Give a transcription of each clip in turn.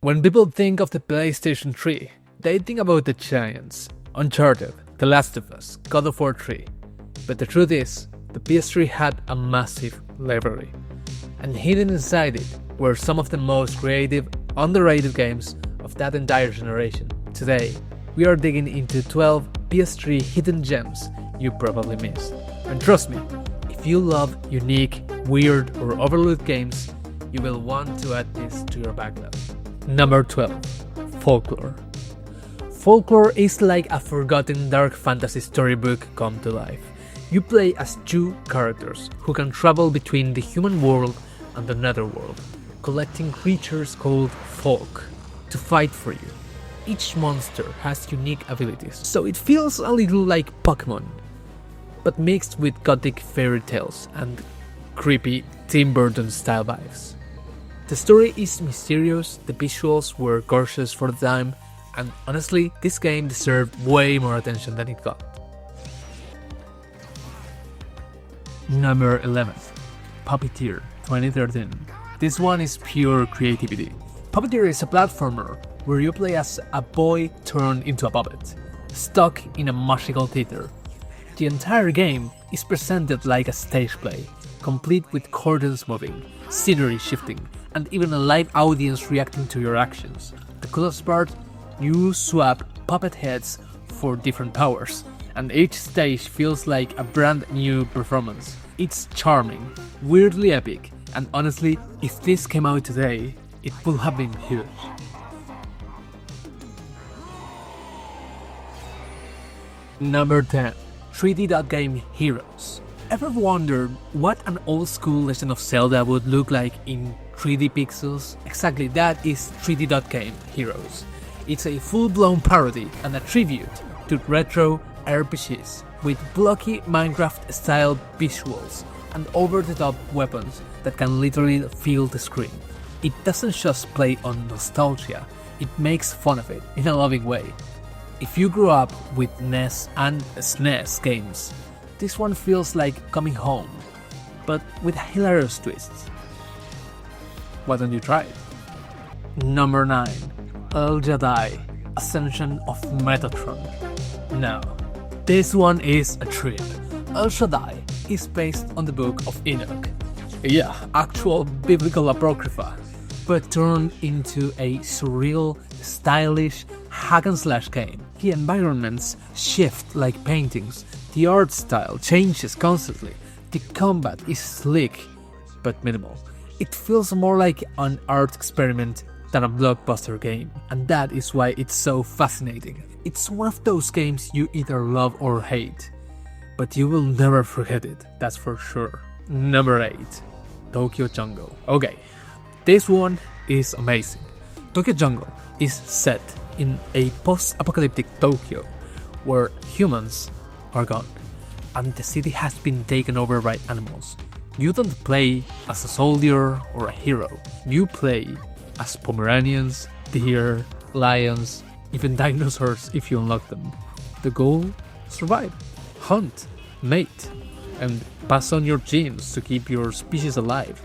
When people think of the PlayStation 3, they think about the giants, Uncharted, The Last of Us, God of War 3. But the truth is, the PS3 had a massive library. And hidden inside it were some of the most creative, underrated games of that entire generation. Today, we are digging into 12 PS3 hidden gems you probably missed. And trust me, if you love unique, weird, or overlooked games, you will want to add this to your backlog. Number 12. Folklore. Folklore is like a forgotten dark fantasy storybook come to life. You play as two characters who can travel between the human world and the netherworld, collecting creatures called folk to fight for you. Each monster has unique abilities, so it feels a little like Pokemon, but mixed with gothic fairy tales and creepy Tim Burton style vibes. The story is mysterious, the visuals were gorgeous for the time, and honestly, this game deserved way more attention than it got. Number 11. Puppeteer 2013. This one is pure creativity. Puppeteer is a platformer where you play as a boy turned into a puppet, stuck in a magical theater. The entire game is presented like a stage play, complete with curtains moving, scenery shifting, and even a live audience reacting to your actions. The coolest part? You swap puppet heads for different powers, and each stage feels like a brand new performance. It's charming, weirdly epic, and honestly, if this came out today, it would have been huge. Number 10. 3D Game Heroes. Ever wondered what an old school Legend of Zelda would look like in 3D pixels? Exactly, that is 3D Game Heroes. It's a full-blown parody and a tribute to retro RPGs with blocky Minecraft-style visuals and over-the-top weapons that can literally fill the screen. It doesn't just play on nostalgia, it makes fun of it in a loving way. If you grew up with NES and SNES games, this one feels like coming home, but with a hilarious twist. Why don't you try it? Number 9. Shaddai, Ascension of Metatron. Now, this one is a trip. Shaddai is based on the Book of Enoch. Yeah, actual biblical apocrypha, but turned into a surreal, stylish hack-and-slash game. The environments shift like paintings, the art style changes constantly, the combat is slick but minimal. It feels more like an art experiment than a blockbuster game, and that is why it's so fascinating. It's one of those games you either love or hate, but you will never forget it, that's for sure. Number 8. Tokyo Jungle. Okay, this one is amazing. Tokyo Jungle is set in a post-apocalyptic Tokyo where humans are gone and the city has been taken over by animals. You don't play as a soldier or a hero, you play as Pomeranians, deer, lions, even dinosaurs if you unlock them. The goal? Survive, hunt, mate, and pass on your genes to keep your species alive.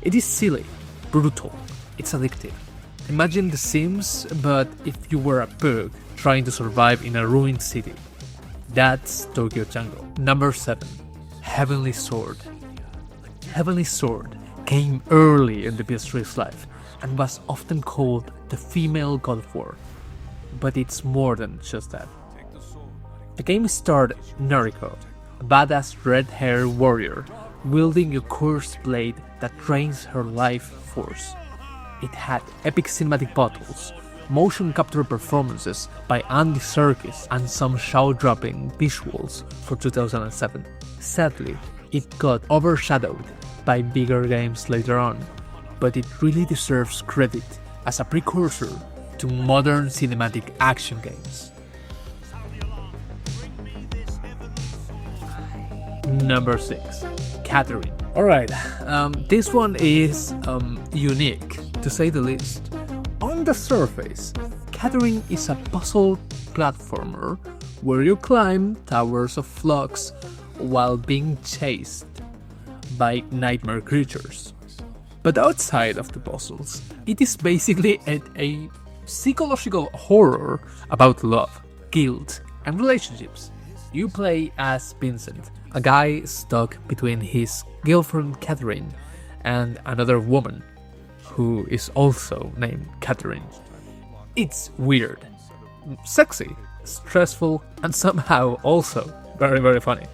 It is silly, brutal, it's addictive. Imagine The Sims, but if you were a pug trying to survive in a ruined city. That's Tokyo Jungle. Number 7. Heavenly Sword. Heavenly Sword came early in the PS3's life and was often called the female God of War. But it's more than just that. The game starred Noriko, a badass red-haired warrior wielding a cursed blade that drains her life force. It had epic cinematic battles, motion capture performances by Andy Serkis, and some jaw-dropping visuals for 2007. Sadly, it got overshadowed by bigger games later on, but it really deserves credit as a precursor to modern cinematic action games. Number 6. Catherine. Alright, this one is unique, to say the least. On the surface, Catherine is a puzzle platformer where you climb towers of flocks while being chased by nightmare creatures. But outside of the puzzles, it is basically a psychological horror about love, guilt, and relationships. You play as Vincent, a guy stuck between his girlfriend Catherine and another woman who is also named Catherine. It's weird, sexy, stressful, and somehow also very, very funny.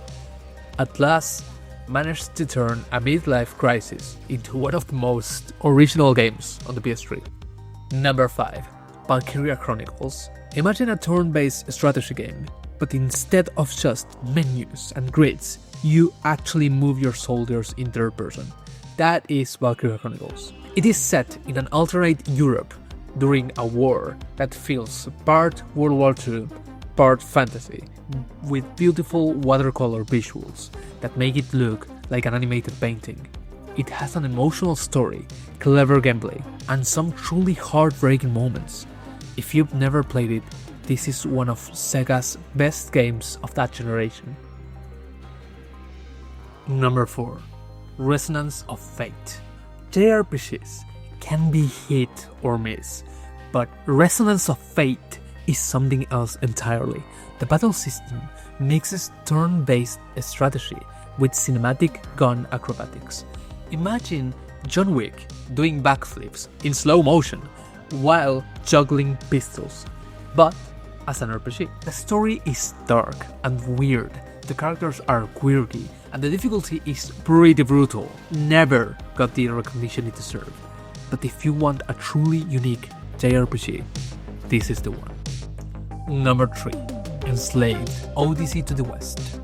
At last, managed to turn a midlife crisis into one of the most original games on the PS3. Number 5. Valkyria Chronicles. Imagine a turn-based strategy game, but instead of just menus and grids, you actually move your soldiers in third person. That is Valkyria Chronicles. It is set in an alternate Europe during a war that feels part World War II, part fantasy, with beautiful watercolor visuals that make it look like an animated painting. It has an emotional story, clever gameplay, and some truly heartbreaking moments. If you've never played it, this is one of Sega's best games of that generation. Number 4. Resonance of Fate. JRPGs can be hit or miss, but Resonance of Fate is something else entirely. The battle system mixes turn-based strategy with cinematic gun acrobatics. Imagine John Wick doing backflips in slow motion while juggling pistols, but as an RPG. The story is dark and weird, the characters are quirky, and the difficulty is pretty brutal. Never got the recognition it deserved. But if you want a truly unique JRPG, this is the one. Number 3. Enslaved, Odyssey to the West.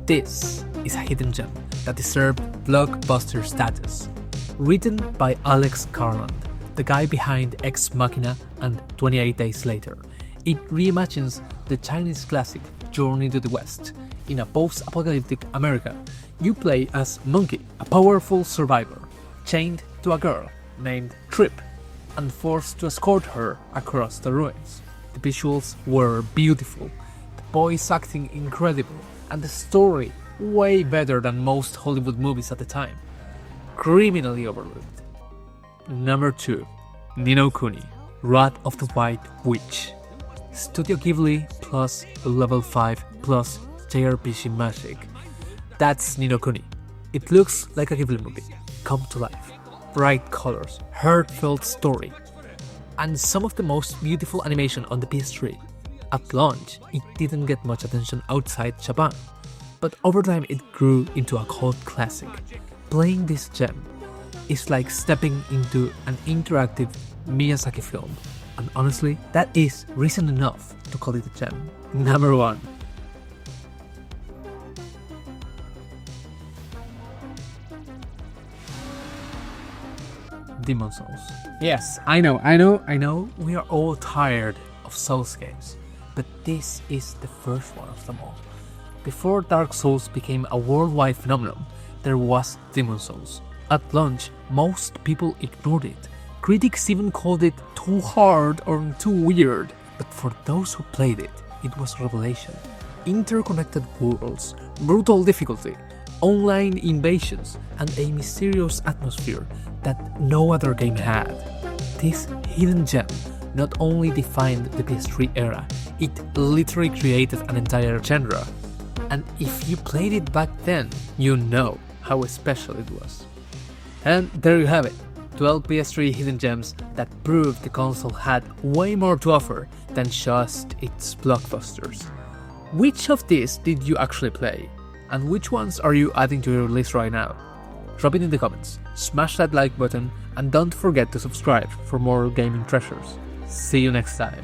This is a hidden gem that deserved blockbuster status. Written by Alex Garland, the guy behind Ex Machina and 28 Days Later, it reimagines the Chinese classic Journey to the West. In a post-apocalyptic America, you play as Monkey, a powerful survivor, chained to a girl named Trip, and forced to escort her across the ruins. The visuals were beautiful, the voice acting incredible, and the story way better than most Hollywood movies at the time. Criminally overlooked. Number 2. Ni no Kuni, Wrath of the White Witch. Studio Ghibli plus level 5 plus JRPG magic. That's Ni no Kuni. It looks like a Ghibli movie, come to life. Bright colors, heartfelt story, and some of the most beautiful animation on the PS3. At launch, it didn't get much attention outside Japan, but over time it grew into a cult classic. Playing this gem is like stepping into an interactive Miyazaki film, and honestly, that is reason enough to call it a gem. Number 1. Demon Souls. Yes, I know, we are all tired of Souls games, but this is the first one of them all. Before Dark Souls became a worldwide phenomenon, there was Demon Souls. At launch, most people ignored it. Critics even called it too hard or too weird, but for those who played it, it was a revelation. Interconnected worlds, brutal difficulty, online invasions, and a mysterious atmosphere that no other game had. This hidden gem not only defined the PS3 era, it literally created an entire genre. And if you played it back then, you know how special it was. And there you have it, 12 PS3 hidden gems that proved the console had way more to offer than just its blockbusters. Which of these did you actually play? And which ones are you adding to your list right now? Drop it in the comments, smash that like button, and don't forget to subscribe for more gaming treasures. See you next time.